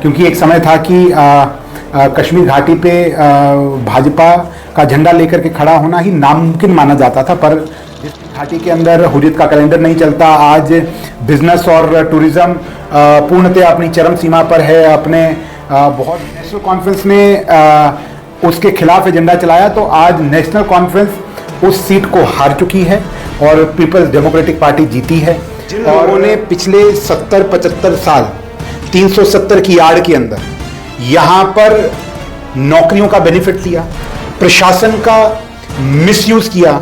क्योंकि एक समय था कि कश्मीर घाटी पे भाजपा का झंडा लेकर के खड़ा होना ही नामुमकिन माना जाता था। पर इस घाटी के अंदर हुर्रियत का कैलेंडर नहीं चलता। आज बिजनेस और टूरिज्म पूर्णतः अपनी चरम सीमा पर है। अपने बहुत नेशनल कॉन्फ्रेंस में उसके खिलाफ एजेंडा चलाया, तो आज नेशनल कॉन्फ्रेंस उस सीट को हार चुकी है और पीपल्स डेमोक्रेटिक पार्टी जीती है। और उन्होंने पिछले 70-75 साल 370 की आड़ के अंदर यहाँ पर नौकरियों का बेनिफिट लिया, प्रशासन का मिसयूज किया,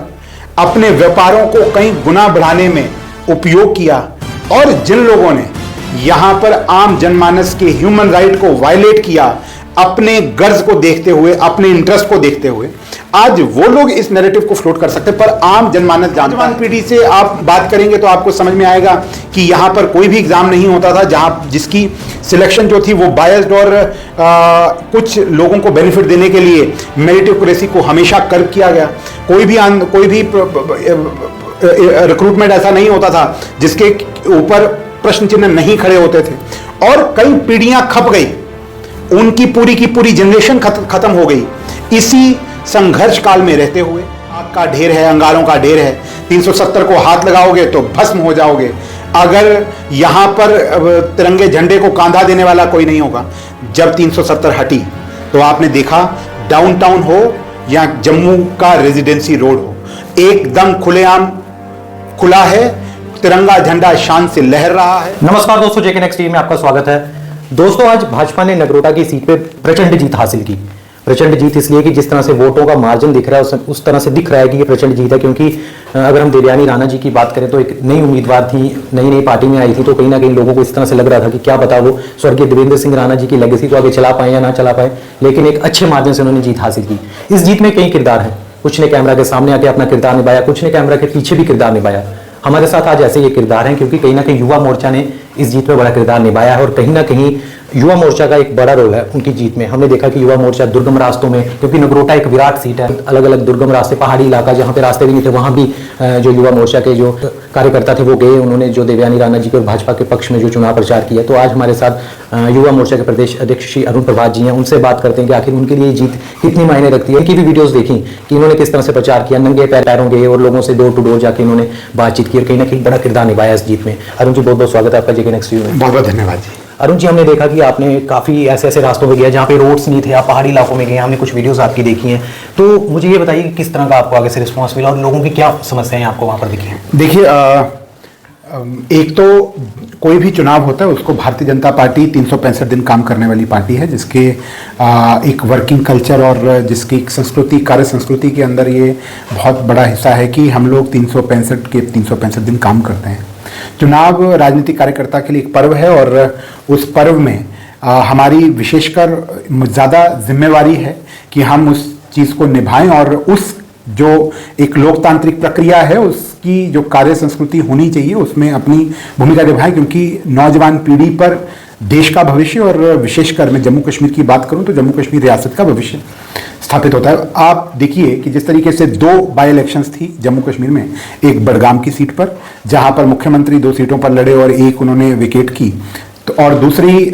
अपने व्यापारों को कई गुना बढ़ाने में उपयोग किया, और जिन लोगों ने यहाँ पर आम जनमानस के ह्यूमन राइट को वायलेट किया, अपने गर्ज को देखते हुए, अपने इंटरेस्ट को देखते हुए, आज वो लोग इस नैरेटिव को फ्लोट कर सकते हैं, पर आम जनमानस जानता है। पीढ़ी से आप बात करेंगे तो आपको समझ में आएगा कि यहाँ पर कोई भी एग्जाम नहीं होता था जहाँ जिसकी सिलेक्शन जो थी वो बायस्ड और कुछ लोगों को बेनिफिट देने के लिए मेरिटोक्रेसी को हमेशा कर्व किया गया। कोई भी रिक्रूटमेंट ऐसा नहीं होता था जिसके ऊपर प्रश्न चिन्ह नहीं खड़े होते थे, और कई पीढ़ियां खप गई, उनकी पूरी की पूरी जनरेशन खत्म हो गई। इसी संघर्ष काल में रहते हुए आग का ढेर है, अंगारों का ढेर है। 370 को हाथ लगाओगे तो भस्म हो जाओगे। अगर यहां पर तिरंगे झंडे को कांधा देने वाला कोई नहीं होगा। जब 370 हटी तो आपने देखा डाउनटाउन हो या जम्मू का रेजिडेंसी रोड हो, एकदम खुलेआम खुला है, तिरंगा झंडा शान से लहर रहा है। नमस्कार दोस्तों, जेके नेक्स्ट टीवी में आपका स्वागत है। दोस्तों, आज भाजपा ने नगरोटा की सीट पे प्रचंड जीत हासिल की। प्रचंड जीत इसलिए कि जिस तरह से वोटों का मार्जिन दिख रहा है उस तरह से दिख रहा है कि ये प्रचंड जीत है, क्योंकि अगर हम देवयानी राणा जी की बात करें तो एक नई उम्मीदवार थी, नई पार्टी में आई थी, तो कहीं ना कहीं लोगों को इस तरह से लग रहा था कि क्या पता वो स्वर्गीय देवेंद्र सिंह राणा जी की लेगेसी को आगे चला पाए या ना चला पाए, लेकिन एक अच्छे मार्जिन से उन्होंने जीत हासिल की। इस जीत में कई किरदार हैं। कुछ ने कैमरा के सामने आके अपना किरदार निभाया, कुछ ने कैमरा के पीछे भी किरदार निभाया। हमारे साथ आज ऐसे ये किरदार हैं क्योंकि कहीं ना कहीं युवा मोर्चा ने इस जीत में बड़ा किरदार निभाया है, और कहीं ना कहीं युवा मोर्चा का एक बड़ा रोल है उनकी जीत में। हमने देखा कि युवा मोर्चा दुर्गम रास्तों में, क्योंकि नगरोटा एक विराट सीट है, अलग अलग दुर्गम रास्ते, पहाड़ी इलाका जहाँ पे रास्ते भी नहीं थे, वहाँ भी जो युवा मोर्चा के जो कार्यकर्ता थे वो गए। उन्होंने जो देवयानी राणा जी के और भाजपा के पक्ष में जो चुनाव प्रचार किया। तो आज हमारे साथ युवा मोर्चा के प्रदेश अध्यक्ष श्री अरुण प्रभात जी हैं। उनसे बात करते हैं कि आखिर उनके लिए जीत कितनी मायने रखती है। उनकी भी वीडियोज देखी कि उन्होंने किस तरह से प्रचार किया, नंगे पैरों गए और लोगों से डोर टू डोर जाके उन्होंने बातचीत की, और कहीं ना कहीं बड़ा किरदार निभाया इस जीत में। अरुण जी, बहुत बहुत स्वागत है आपका जेके नेक्स्ट टीवी में। बहुत बहुत धन्यवाद जी। अरुण जी, हमने देखा कि आपने काफ़ी ऐसे रास्तों पे गया जहाँ पे रोड्स नहीं थे, आप पहाड़ी इलाकों में गए, हमने कुछ वीडियोस आपकी देखी हैं। तो मुझे ये बताइए कि किस तरह का आपको आगे से रिस्पांस मिला और लोगों की क्या समस्याएं आपको वहाँ पर दिखी हैं? देखिए, एक तो कोई भी चुनाव होता है उसको भारतीय जनता पार्टी 365 दिन काम करने वाली पार्टी है, जिसके एक वर्किंग कल्चर और जिसकी संस्कृति, कार्य संस्कृति के अंदर ये बहुत बड़ा हिस्सा है कि हम लोग 365 दिन काम करते हैं। चुनाव राजनीतिक कार्यकर्ता के लिए एक पर्व है, और उस पर्व में हमारी विशेषकर ज़्यादा जिम्मेवारी है कि हम उस चीज़ को निभाएं, और उस जो एक लोकतांत्रिक प्रक्रिया है उसकी जो कार्य संस्कृति होनी चाहिए उसमें अपनी भूमिका निभाएं, क्योंकि नौजवान पीढ़ी पर देश का भविष्य, और विशेषकर मैं जम्मू कश्मीर की बात करूं तो जम्मू कश्मीर रियासत का भविष्य स्थापित होता है। आप देखिए कि जिस तरीके से 2 बाई इलेक्शंस थी जम्मू कश्मीर में, एक बडगाम की सीट पर जहां पर मुख्यमंत्री 2 सीटों पर लड़े और एक उन्होंने विकेट की, तो और दूसरी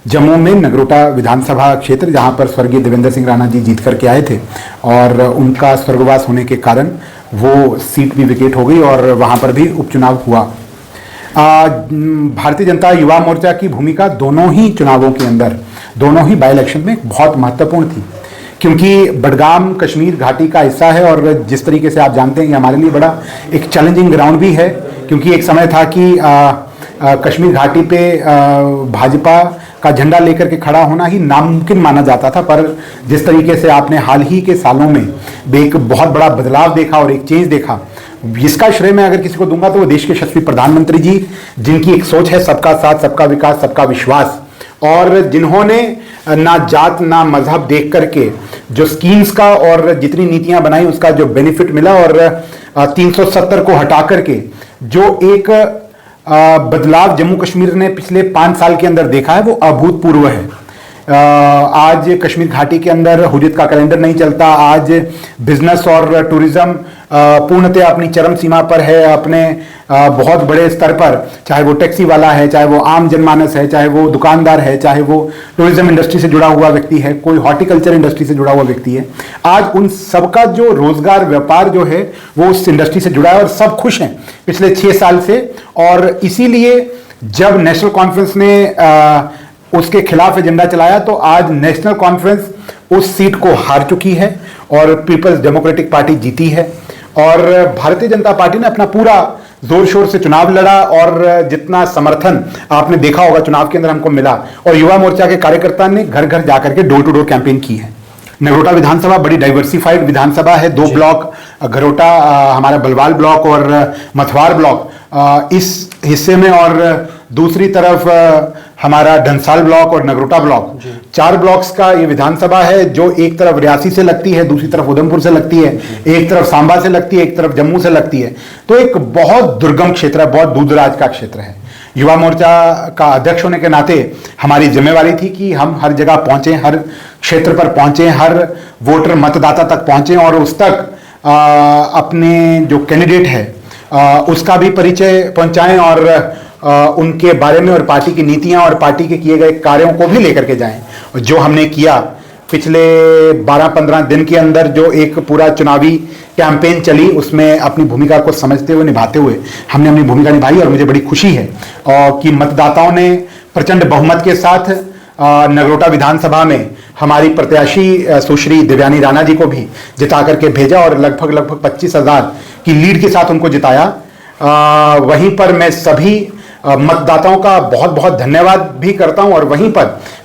जम्मू में नगरोटा विधानसभा क्षेत्र जहां पर स्वर्गीय देवेंद्र सिंह राणा जी जीत करके आए थे, और उनका स्वर्गवास होने के कारण वो सीट भी विकेट हो गई और वहां पर भी उपचुनाव हुआ। भारतीय जनता युवा मोर्चा की भूमिका दोनों ही चुनावों के अंदर, दोनों ही बाई इलेक्शन में बहुत महत्वपूर्ण थी, क्योंकि बडगाम कश्मीर घाटी का हिस्सा है, और जिस तरीके से आप जानते हैं कि हमारे लिए बड़ा एक चैलेंजिंग ग्राउंड भी है, क्योंकि एक समय था कि कश्मीर घाटी पे भाजपा का झंडा लेकर के खड़ा होना ही नामुमकिन माना जाता था। पर जिस तरीके से आपने हाल ही के सालों में एक बहुत बड़ा बदलाव देखा और एक चेंज देखा, इसका श्रेय मैं अगर किसी को दूंगा तो वो देश के यशस्वी प्रधानमंत्री जी, जिनकी एक सोच है सबका साथ, सबका विकास, सबका विश्वास, और जिन्होंने ना जात ना मजहब देख करके जो स्कीम्स का और जितनी नीतियां बनाई उसका जो बेनिफिट मिला, और 370 को हटा करके जो एक बदलाव जम्मू कश्मीर ने पिछले 5 साल के अंदर देखा है वो अभूतपूर्व है। आज कश्मीर घाटी के अंदर हुर्रियत का कैलेंडर नहीं चलता। आज बिजनेस और टूरिज्म पूर्णतः अपनी चरम सीमा पर है, अपने बहुत बड़े स्तर पर, चाहे वो टैक्सी वाला है, चाहे वो आम जनमानस है, चाहे वो दुकानदार है, चाहे वो टूरिज्म इंडस्ट्री से जुड़ा हुआ व्यक्ति है, कोई हॉर्टिकल्चर इंडस्ट्री से जुड़ा हुआ व्यक्ति है। आज उन सबका जो रोजगार व्यापार जो है वो उस इंडस्ट्री से जुड़ा है और सब खुश हैं पिछले 6 साल से। और इसीलिए जब नेशनल कॉन्फ्रेंस ने उसके खिलाफ एजेंडा चलाया तो आज नेशनल कॉन्फ्रेंस उस सीट को हार चुकी है और पीपल्स डेमोक्रेटिक पार्टी जीती है। और भारतीय जनता पार्टी ने अपना पूरा जोर शोर से चुनाव लड़ा और जितना समर्थन आपने देखा होगा चुनाव के अंदर हमको मिला, और युवा मोर्चा के कार्यकर्ता ने घर घर जाकर के डोर टू डोर कैंपेन की है। नगरोटा विधानसभा बड़ी डाइवर्सिफाइड विधानसभा है, 2 ब्लॉक, घरोटा हमारा बलवाल ब्लॉक और मथवार ब्लॉक इस हिस्से में, और दूसरी तरफ हमारा डंसाल ब्लॉक और नगरोटा ब्लॉक, 4 ब्लॉक्स का ये विधानसभा है जो एक तरफ रियासी से लगती है, दूसरी तरफ उधमपुर से लगती है, एक तरफ सांबा से लगती है, एक तरफ जम्मू से लगती है। तो एक बहुत दुर्गम क्षेत्र है, बहुत दूरदराज का क्षेत्र है। युवा मोर्चा का अध्यक्ष होने के नाते हमारी जिम्मेवारी थी कि हम हर जगह पहुंचे, हर क्षेत्र पर पहुंचे, हर वोटर मतदाता तक पहुंचे और उस तक अपने जो कैंडिडेट है उसका भी परिचय पहुंचाएं और उनके बारे में और पार्टी की नीतियां और पार्टी के किए गए कार्यों को भी लेकर के जाएं। और जो हमने किया पिछले 12-15 दिन के अंदर, जो एक पूरा चुनावी कैंपेन चली, उसमें अपनी भूमिका को समझते हुए, निभाते हुए हमने अपनी भूमिका निभाई। और मुझे बड़ी खुशी है कि मतदाताओं ने प्रचंड बहुमत के साथ नगरोटा विधानसभा में हमारी प्रत्याशी सुश्री देवयानी राणा जी को भी जिता करके भेजा और लगभग 25,000 की लीड के साथ उनको जिताया। वहीं पर मैं सभी मतदाताओं का बहुत बहुत धन्यवाद भी करता हूं और वहीं पर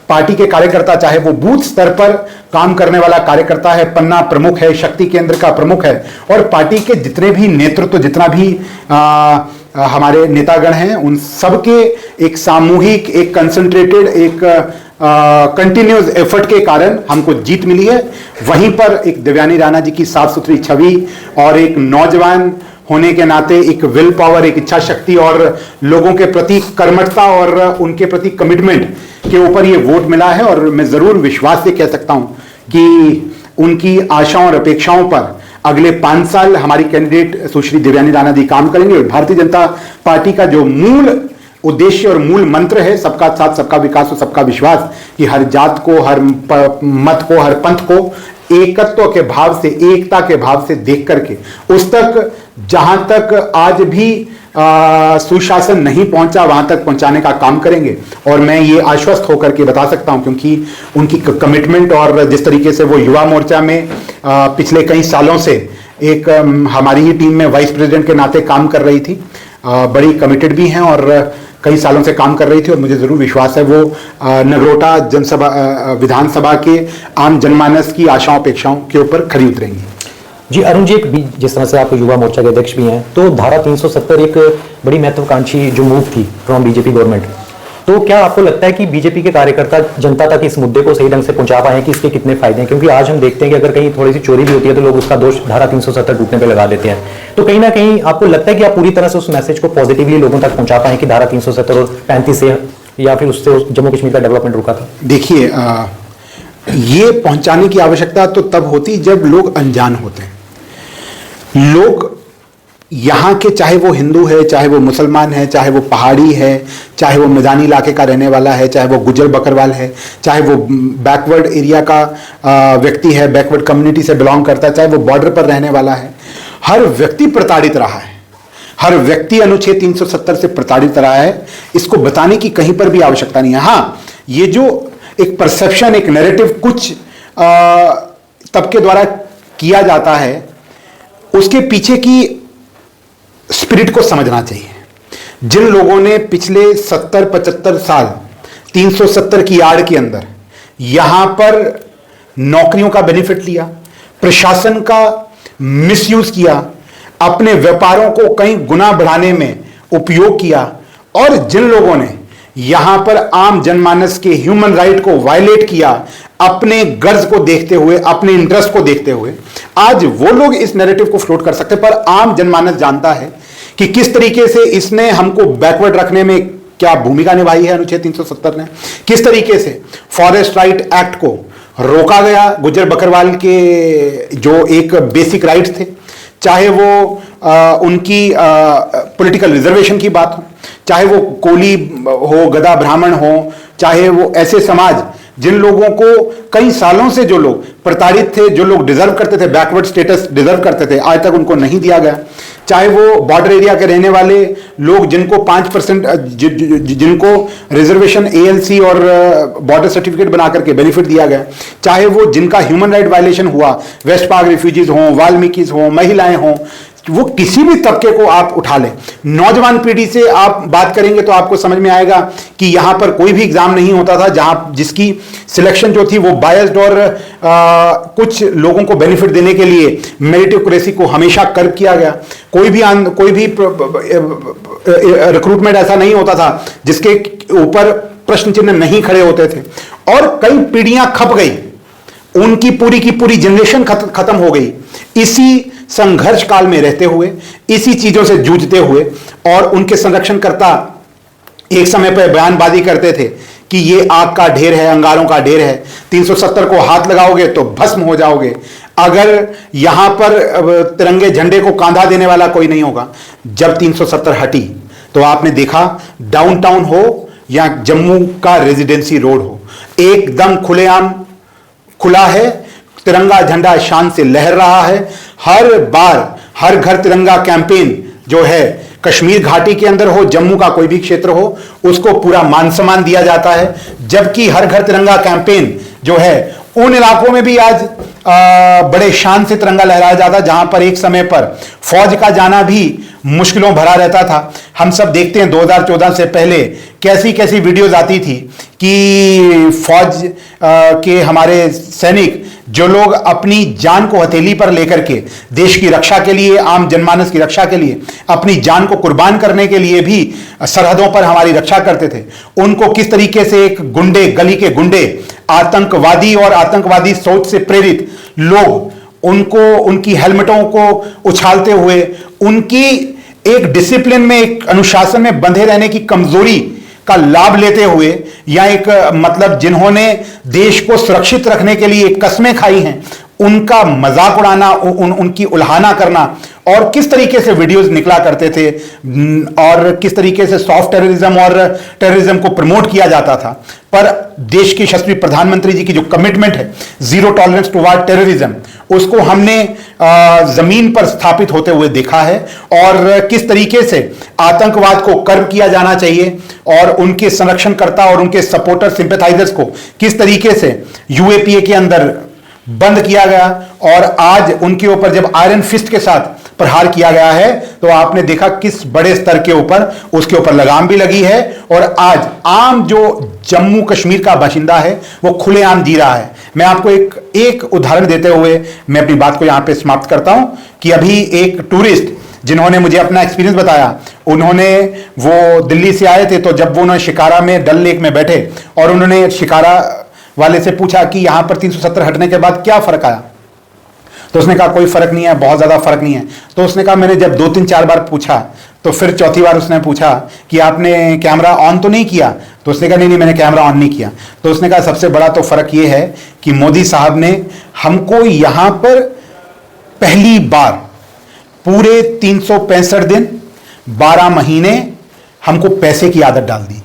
पार्टी के कार्यकर्ता, चाहे वो बूथ स्तर पर काम करने वाला कार्यकर्ता है, पन्ना प्रमुख है, शक्ति केंद्र का प्रमुख है, और पार्टी के जितने भी नेतृत्व, जितना भी हमारे नेतागण हैं, उन सबके एक सामूहिक, एक कंसंट्रेटेड, एक कंटिन्यूस एफर्ट के कारण हमको जीत मिली है। वहीं पर एक देवयानी राणा जी की साफ सुथरी छवि और एक नौजवान होने के नाते एक विल पावर, एक इच्छा शक्ति और लोगों के प्रति कर्मठता और उनके प्रति कमिटमेंट के ऊपर ये वोट मिला है। और मैं जरूर विश्वास से कह सकता हूं कि उनकी आशाओं और अपेक्षाओं पर अगले 5 साल हमारी कैंडिडेट सुश्री देवयानी राणा जी काम करेंगे। और भारतीय जनता पार्टी का जो मूल उद्देश्य और मूल मंत्र है, सबका साथ, सबका विकास और सबका विश्वास, कि हर जात को, हर मत को, हर पंथ को एकत्व के भाव से, एकता के भाव से देख करके उस तक, जहां तक आज भी सुशासन नहीं पहुंचा, वहां तक पहुंचाने का काम करेंगे। और मैं ये आश्वस्त होकर के बता सकता हूं, क्योंकि उनकी कमिटमेंट और जिस तरीके से वो युवा मोर्चा में पिछले कई सालों से एक हमारी ही टीम में वाइस प्रेसिडेंट के नाते काम कर रही थी, बड़ी कमिटेड भी हैं और कई सालों से काम कर रही थी। और मुझे जरूर विश्वास है वो नगरोटा जनसभा विधानसभा के आम जनमानस की आशाओं अपेक्षाओं के ऊपर खरी उतरेंगी। जी अरुण जी, जिस तरह से आप युवा मोर्चा के अध्यक्ष भी हैं, तो धारा 370 एक बड़ी महत्वाकांक्षी जो मूव थी फ्रॉम बीजेपी गवर्नमेंट, तो क्या आपको लगता है कि बीजेपी के कार्यकर्ता जनता तक इस मुद्दे को सही ढंग से पहुंचा पाए हैं कि इसके कितने फायदे हैं? क्योंकि आज हम देखते हैं कि अगर कहीं थोड़ी सी चोरी भी होती है तो लोग उसका दोष धारा 370 टूटने पे लगा देते हैं। तो कहीं ना कहीं आपको लगता है कि आप पूरी तरह से उस मैसेज को पॉजिटिवली लोगों तक पहुंचा पाए कि धारा 370 और 35 से या फिर उससे जम्मू कश्मीर का डेवलपमेंट रुका था? देखिए, ये पहुंचाने की आवश्यकता तो तब होती जब लोग अनजान होते हैं। लोग यहाँ के, चाहे वो हिंदू है, चाहे वो मुसलमान है, चाहे वो पहाड़ी है, चाहे वो मैदानी इलाके का रहने वाला है, चाहे वो गुजर बकरवाल है, चाहे वो बैकवर्ड एरिया का व्यक्ति है, बैकवर्ड कम्युनिटी से बिलोंग करता है, चाहे वो बॉर्डर पर रहने वाला है, हर व्यक्ति प्रताड़ित रहा है। हर व्यक्ति अनुच्छेद 370 से प्रताड़ित रहा है। इसको बताने की कहीं पर भी आवश्यकता नहीं है। हाँ, ये जो एक परसेप्शन, एक नैरेटिव कुछ तबके द्वारा किया जाता है, उसके पीछे की स्पिरिट को समझना चाहिए। जिन लोगों ने पिछले 70-75 साल 370 की आड़ के अंदर यहां पर नौकरियों का बेनिफिट लिया, प्रशासन का मिसयूज किया, अपने व्यापारों को कई गुना बढ़ाने में उपयोग किया, और जिन लोगों ने यहां पर आम जनमानस के ह्यूमन राइट को वायलेट किया, अपने गर्ज को देखते हुए, अपने इंटरेस्ट को देखते हुए, आज वो लोग इस नैरेटिव को फ्लोट कर सकते, पर आम जनमानस जानता है कि किस तरीके से इसने हमको बैकवर्ड रखने में क्या भूमिका निभाई है अनुच्छेद 370 ने, किस तरीके से फॉरेस्ट राइट एक्ट को रोका गया, गुज्जर बकरवाल के जो एक बेसिक राइट्स थे, चाहे वो उनकी पॉलिटिकल रिजर्वेशन की बात हो, चाहे वो कोली हो, गधा ब्राह्मण हो, चाहे वो ऐसे समाज जिन लोगों को कई सालों से जो लोग प्रताड़ित थे, जो लोग डिजर्व करते थे, बैकवर्ड स्टेटस डिजर्व करते थे, आज तक उनको नहीं दिया गया, चाहे वो बॉर्डर एरिया के रहने वाले लोग जिनको 5% जिनको रिजर्वेशन ALC और बॉर्डर सर्टिफिकेट बना करके बेनिफिट दिया गया, चाहे वो जिनका ह्यूमन राइट वायलेशन हुआ, वेस्ट पाक रिफ्यूजीज हों, वाल्मीकिस हों, महिलाएं हों, वो किसी भी तबके को आप उठा लें, नौजवान पीढ़ी से आप बात करेंगे तो आपको समझ में आएगा कि यहां पर कोई भी एग्जाम नहीं होता था जहां जिसकी सिलेक्शन जो थी वो बायस्ड और कुछ लोगों को बेनिफिट देने के लिए मेरिटोक्रेसी को हमेशा कर्व किया गया। कोई भी रिक्रूटमेंट ऐसा नहीं होता था जिसके ऊपर प्रश्न चिन्ह नहीं खड़े होते थे, और कई पीढ़ियां खप गई, उनकी पूरी की पूरी जनरेशन खत्म हो गई इसी संघर्ष काल में रहते हुए, इसी चीजों से जूझते हुए। और उनके संरक्षणकर्ता एक समय पर बयानबाजी करते थे कि ये आग का ढेर है, अंगारों का ढेर है, 370 को हाथ लगाओगे तो भस्म हो जाओगे, अगर यहां पर तिरंगे झंडे को कांधा देने वाला कोई नहीं होगा। जब 370 हटी तो आपने देखा डाउनटाउन हो या जम्मू का रेजिडेंसी रोड हो, एकदम खुलेआम खुला है, तिरंगा झंडा शान से लहर रहा है। हर बार हर घर तिरंगा कैंपेन जो है कश्मीर घाटी के अंदर हो, जम्मू का कोई भी क्षेत्र हो, उसको पूरा मान सम्मान दिया जाता है। जबकि हर घर तिरंगा कैंपेन जो है उन इलाकों में भी आज बड़े शान से तिरंगा लहराया जाता, जहां पर एक समय पर फौज का जाना भी मुश्किलों भरा रहता था। हम सब देखते हैं 2014 से पहले कैसी कैसी वीडियोज आती थी कि फौज के हमारे सैनिक जो लोग अपनी जान को हथेली पर लेकर के देश की रक्षा के लिए, आम जनमानस की रक्षा के लिए अपनी जान को कुर्बान करने के लिए भी सरहदों पर हमारी रक्षा करते थे, उनको किस तरीके से एक गुंडे, गली के गुंडे, आतंकवादी और आतंकवादी सोच से प्रेरित लोग उनको उनकी हेलमेटों को उछालते हुए, उनकी एक डिसिप्लिन में, एक अनुशासन में बंधे रहने की कमजोरी का लाभ लेते हुए, या एक मतलब जिन्होंने देश को सुरक्षित रखने के लिए कस्में खाई हैं, उनका मजाक उड़ाना, उनकी उल्हाना करना, और किस तरीके से वीडियोस निकला करते थे और किस तरीके से सॉफ्ट टेररिज्म और टेररिज्म को प्रमोट किया जाता था। पर देश के यशस्वी प्रधानमंत्री जी की जो कमिटमेंट है जीरो टॉलरेंस टुवर्ड टेररिज्म, उसको हमने जमीन पर स्थापित होते हुए देखा है, और किस तरीके से आतंकवाद को कर्व किया जाना चाहिए और उनके संरक्षणकर्ता और उनके सपोर्टर, सिंपैथाइजर्स को किस तरीके से UAPA के अंदर बंद किया गया, और आज उनके ऊपर जब आयरन फिस्ट के साथ प्रहार किया गया है तो आपने देखा किस बड़े स्तर के ऊपर उसके ऊपर लगाम भी लगी है, और आज आम जो जम्मू कश्मीर का बाशिंदा है वो खुलेआम जी रहा है। मैं आपको एक उदाहरण देते हुए मैं अपनी बात को यहां पे समाप्त करता हूं कि अभी एक टूरिस्ट जिन्होंने मुझे अपना एक्सपीरियंस बताया, उन्होंने वो दिल्ली से आए थे, तो जब वो उन्होंने शिकारा में डल लेक में बैठे और उन्होंने शिकारा वाले से पूछा कि यहां पर 370 हटने के बाद क्या फर्क आया, तो उसने कहा कोई फर्क नहीं है, बहुत ज्यादा फर्क नहीं है। तो उसने कहा मैंने जब 2-3-4 बार पूछा तो फिर चौथी बार उसने पूछा कि आपने कैमरा ऑन तो नहीं किया, तो उसने कहा नहीं मैंने कैमरा ऑन नहीं किया। तो उसने कहा सबसे बड़ा तो फर्क यह है कि मोदी साहब ने हमको यहां पर पहली बार पूरे 365 दिन 12 महीने हमको पैसे की आदत डाल दी।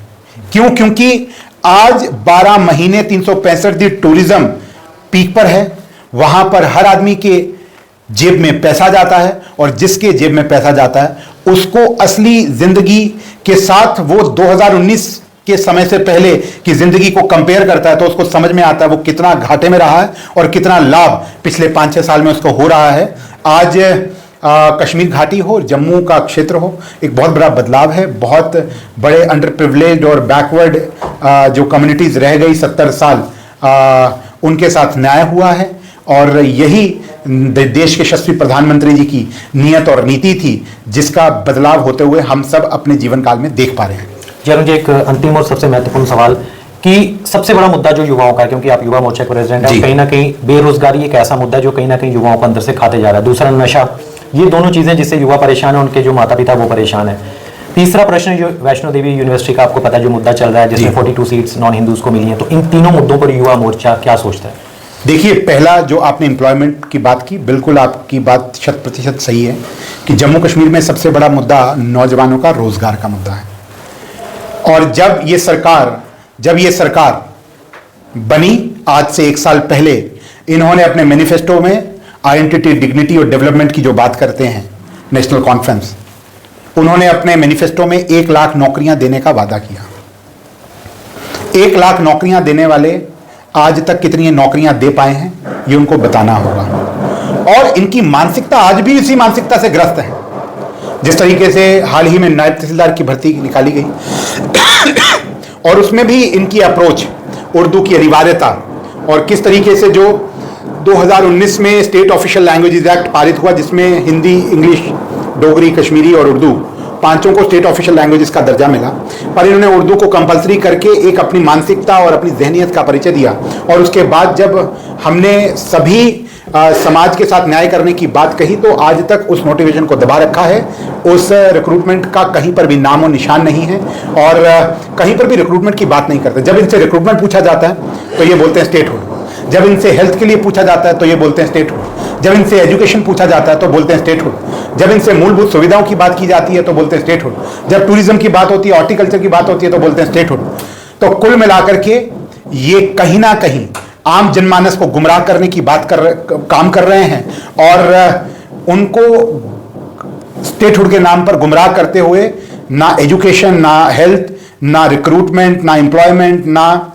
क्यों? क्योंकि आज 12 महीने 365 दिन टूरिज्म पीक पर है, वहां पर हर आदमी के जेब में पैसा जाता है, और जिसके जेब में पैसा जाता है उसको असली जिंदगी के साथ वो 2019 के समय से पहले की जिंदगी को कंपेयर करता है तो उसको समझ में आता है वो कितना घाटे में रहा है और कितना लाभ पिछले 5-6 साल में उसको हो रहा है। आज कश्मीर घाटी हो, जम्मू का क्षेत्र हो, एक बहुत बड़ा बदलाव है। बहुत बड़े अंडर प्रिविलेज्ड और बैकवर्ड जो कम्युनिटीज रह गई 70 साल, उनके साथ न्याय हुआ है, और यही देश के यशस्वी प्रधानमंत्री जी की नीयत और नीति थी जिसका बदलाव होते हुए हम सब अपने जीवन काल में देख पा रहे हैं। जी मुझे एक अंतिम और सबसे महत्वपूर्ण सवाल कि सबसे बड़ा मुद्दा जो युवाओं का है, क्योंकि आप युवा मोर्चा के प्रेसिडेंट हैं, कहीं ना कहीं बेरोजगारी एक ऐसा मुद्दा जो कहीं ना कहीं युवाओं को अंदर से खाते जा रहा है। दूसरा नशा, ये दोनों चीजें जिससे युवा परेशान है, उनके जो माता पिता वो परेशान है। तीसरा प्रश्न जो वैष्णो देवी यूनिवर्सिटी का आपको पता है जो मुद्दा चल रहा है जिसमें 42 सीट्स नॉन हिंदूज को मिली हैं, तो इन तीनों मुद्दों पर युवा मोर्चा क्या सोचता है? देखिए, पहला जो आपने एम्प्लॉयमेंट की बात की, बिल्कुल आपकी बात 100% सही है कि जम्मू कश्मीर में सबसे बड़ा मुद्दा नौजवानों का रोजगार का मुद्दा है। और जब ये सरकार बनी आज से 1 साल पहले, इन्होंने अपने मैनिफेस्टो में आइडेंटिटी, डिग्निटी और डेवलपमेंट की जो बात करते हैं नेशनल कॉन्फ्रेंस, उन्होंने अपने मैनिफेस्टो में 1 लाख नौकरियां देने का वादा किया। 1 लाख नौकरियां देने वाले आज तक कितनी नौकरियां दे पाए हैं, ये उनको बताना होगा। और इनकी मानसिकता आज भी इसी मानसिकता से ग्रस्त है। जिस तरीके से हाल ही में नायब तहसीलदार की भर्ती निकाली गई और उसमें भी इनकी अप्रोच, उर्दू की अनिवार्यता, और किस तरीके से जो 2019 में स्टेट ऑफिशियल लैंग्वेजेस एक्ट पारित हुआ जिसमें हिंदी, इंग्लिश, डोगरी, कश्मीरी और उर्दू पांचों को स्टेट ऑफिशियल लैंग्वेजेस का दर्जा मिला, पर इन्होंने उर्दू को कंपलसरी करके एक अपनी मानसिकता और अपनी जहनियत का परिचय दिया। और उसके बाद जब हमने सभी समाज के साथ न्याय करने की बात कही तो आज तक उस मोटिवेशन को दबा रखा है। उस रिक्रूटमेंट का कहीं पर भी नामो निशान नहीं है और कहीं पर भी रिक्रूटमेंट की बात नहीं करते। जब इनसे रिक्रूटमेंट पूछा जाता है तो ये बोलते हैं स्टेटहुड, जब इनसे हेल्थ के लिए पूछा जाता है तो ये बोलते हैं स्टेटहुड, जब इनसे एजुकेशन पूछा जाता है तो बोलते हैं स्टेटहुड, जब इनसे मूलभूत सुविधाओं की बात की जाती है तो बोलते हैं स्टेटहुड, जब टूरिज्म की बात होती है, हॉर्टिकल्चर की बात होती है तो बोलते हैं स्टेटहुड। तो कुल मिलाकर के ये कहीं ना कहीं आम जनमानस को गुमराह करने की काम कर रहे हैं और उनको स्टेटहुड के नाम पर गुमराह करते हुए ना एजुकेशन, ना हेल्थ, ना रिक्रूटमेंट, ना एम्प्लॉयमेंट, ना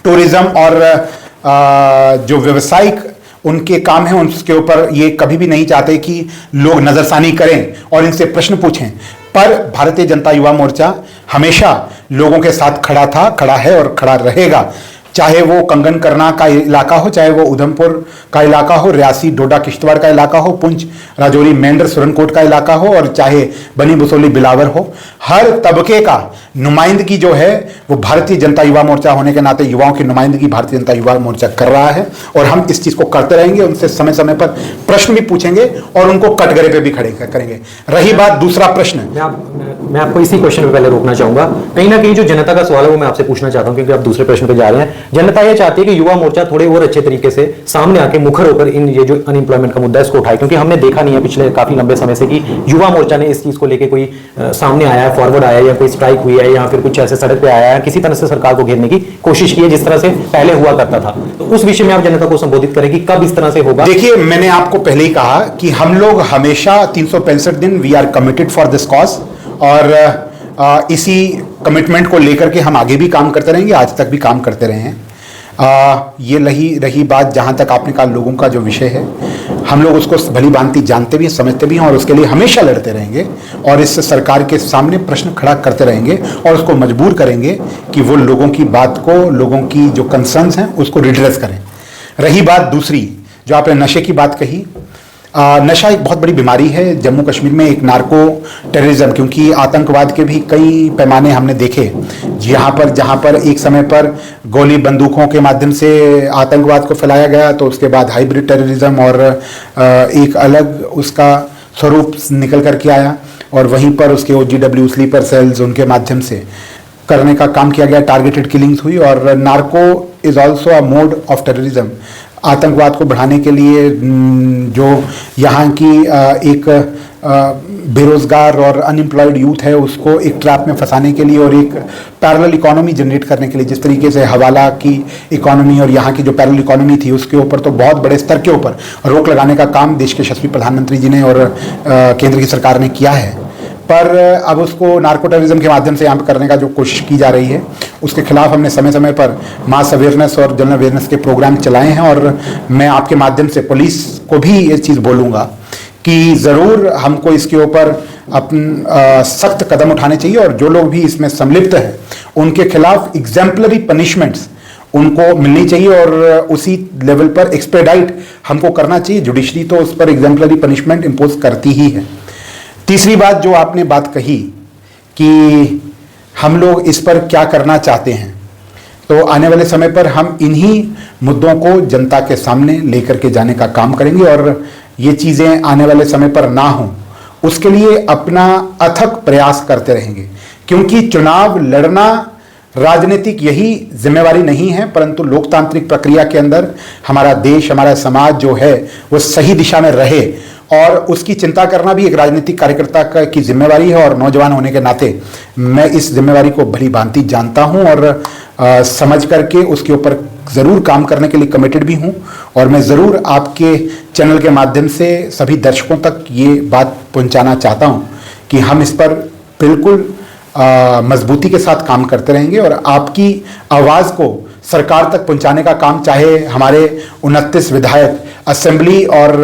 टूरिज्म और जो व्यवसायिक उनके काम है उसके ऊपर ये कभी भी नहीं चाहते कि लोग नजरसानी करें और इनसे प्रश्न पूछें। पर भारतीय जनता युवा मोर्चा हमेशा लोगों के साथ खड़ा था, खड़ा है और खड़ा रहेगा। चाहे वो कंगन करना का इलाका हो, चाहे वो उधमपुर का इलाका हो, रियासी, डोडा, किश्तवाड़ का इलाका हो, पुंछ, राजौरी, मेंढर, सुरनकोट का इलाका हो और चाहे बनी बसोली, बिलावर हो, हर तबके का नुमाइंदगी जो है वो भारतीय जनता युवा मोर्चा होने के नाते युवाओं की नुमाइंदगी भारतीय जनता युवा मोर्चा कर रहा है और हम इस चीज को करते रहेंगे। उनसे समय समय पर प्रश्न भी पूछेंगे और उनको कटघरे पे भी खड़े करेंगे। रही बात दूसरा प्रश्न, मैं आपको इसी क्वेश्चन पे पहले रोकना चाहूंगा। कहीं ना कहीं जो जनता का सवाल है वो मैं आपसे पूछना चाहता हूं क्योंकि आप दूसरे प्रश्न पे जा रहे हैं। जनता ये चाहती है कि युवा मोर्चा थोड़े और अच्छे तरीके से सामने आके मुखर होकर इन ये जो अनएम्प्लॉयमेंट का मुद्दा है इसको उठाए, क्योंकि हमने देखा नहीं है पिछले काफी लंबे समय से कि युवा मोर्चा ने इस चीज को लेकर कोई सामने आया है, फॉरवर्ड आया है या कोई स्ट्राइक हुई है या फिर कुछ ऐसे सड़क पे आया है, किसी तरह से सरकार को घेरने की कोशिश की है जिस तरह से पहले हुआ करता था। तो उस विषय में आप जनता को संबोधित करें कि कब इस तरह से होगा? देखिए, मैंने आपको पहले ही कहा कि हम लोग हमेशा 365 दिन we are committed for this cause और इसी कमिटमेंट को लेकर के हम आगे भी काम करते रहेंगे, आज तक भी काम करते रहे हैं। ये रही बात जहाँ तक आपने कहा लोगों का जो विषय है, हम लोग उसको भली भांति जानते भी हैं, समझते भी हैं और उसके लिए हमेशा लड़ते रहेंगे और इस सरकार के सामने प्रश्न खड़ा करते रहेंगे और उसको मजबूर करेंगे कि वो लोगों की बात को, लोगों की जो कंसर्न्स हैं उसको रिड्रेस करें। रही बात दूसरी, जो आपने नशे की बात कही, नशा एक बहुत बड़ी बीमारी है जम्मू कश्मीर में, एक नार्को टेररिज्म, क्योंकि आतंकवाद के भी कई पैमाने हमने देखे जहाँ पर एक समय पर गोली बंदूकों के माध्यम से आतंकवाद को फैलाया गया, तो उसके बाद हाइब्रिड टेररिज्म और एक अलग उसका स्वरूप निकल करके आया और वहीं पर उसके OGW स्लीपर सेल्स उनके माध्यम से करने का काम किया गया, टारगेटेड किलिंग्स हुई और narco is also a mode of terrorism. आतंकवाद को बढ़ाने के लिए जो यहाँ की एक बेरोजगार और अनएम्प्लॉयड यूथ है उसको एक ट्रैप में फंसाने के लिए और एक पैरेलल इकोनॉमी जनरेट करने के लिए, जिस तरीके से हवाला की इकोनॉमी और यहाँ की जो पैरेलल इकोनॉमी थी उसके ऊपर तो बहुत बड़े स्तर के ऊपर रोक लगाने का काम देश के यशस्वी प्रधानमंत्री जी ने और केंद्र की सरकार ने किया है। पर अब उसको नार्को टेररिज्म के माध्यम से यहाँ पर करने का जो कोशिश की जा रही है उसके खिलाफ हमने समय समय पर मास अवेयरनेस और जनरल अवेयरनेस के प्रोग्राम चलाए हैं और मैं आपके माध्यम से पुलिस को भी ये चीज़ बोलूँगा कि ज़रूर हमको इसके ऊपर सख्त कदम उठाने चाहिए और जो लोग भी इसमें सम्मिलित हैं उनके खिलाफ एग्जाम्पलरी पनिशमेंट्स उनको मिलनी चाहिए और उसी लेवल पर एक्सपेडाइट हमको करना चाहिए। जुडिशरी तो उस पर एग्जाम्पलरी पनिशमेंट इम्पोज करती ही है। तीसरी बात जो आपने बात कही कि हम लोग इस पर क्या करना चाहते हैं, तो आने वाले समय पर हम इन्हीं मुद्दों को जनता के सामने लेकर के जाने का काम करेंगे और ये चीज़ें आने वाले समय पर ना हों उसके लिए अपना अथक प्रयास करते रहेंगे, क्योंकि चुनाव लड़ना राजनीतिक यही जिम्मेवारी नहीं है, परंतु लोकतांत्रिक प्रक्रिया के अंदर हमारा देश, हमारा समाज जो है वो सही दिशा में रहे, और उसकी चिंता करना भी एक राजनीतिक कार्यकर्ता की जिम्मेवारी है। और नौजवान होने के नाते मैं इस जिम्मेवारी को भली भांति जानता हूं और समझ करके उसके ऊपर ज़रूर काम करने के लिए कमिटेड भी हूं। और मैं ज़रूर आपके चैनल के माध्यम से सभी दर्शकों तक ये बात पहुंचाना चाहता हूं कि हम इस पर बिल्कुल मजबूती के साथ काम करते रहेंगे, और आपकी आवाज़ को सरकार तक पहुंचाने का काम चाहे हमारे 29 विधायक असेंबली और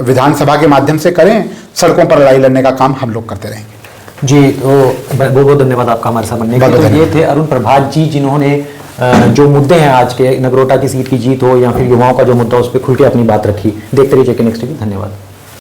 विधानसभा के माध्यम से करें, सड़कों पर लड़ाई लड़ने का काम हम लोग करते रहेंगे। जी, तो बहुत बहुत धन्यवाद आपका हमारे साथ बनने के लिए। तो ये थे अरुण प्रभात जी, जिन्होंने जो मुद्दे हैं आज के, नगरोटा की सीट की जीत हो या फिर युवाओं का जो मुद्दा, उस पर खुल के अपनी बात रखी। देखते रहिए जेके नेक्स्ट टीवी। धन्यवाद।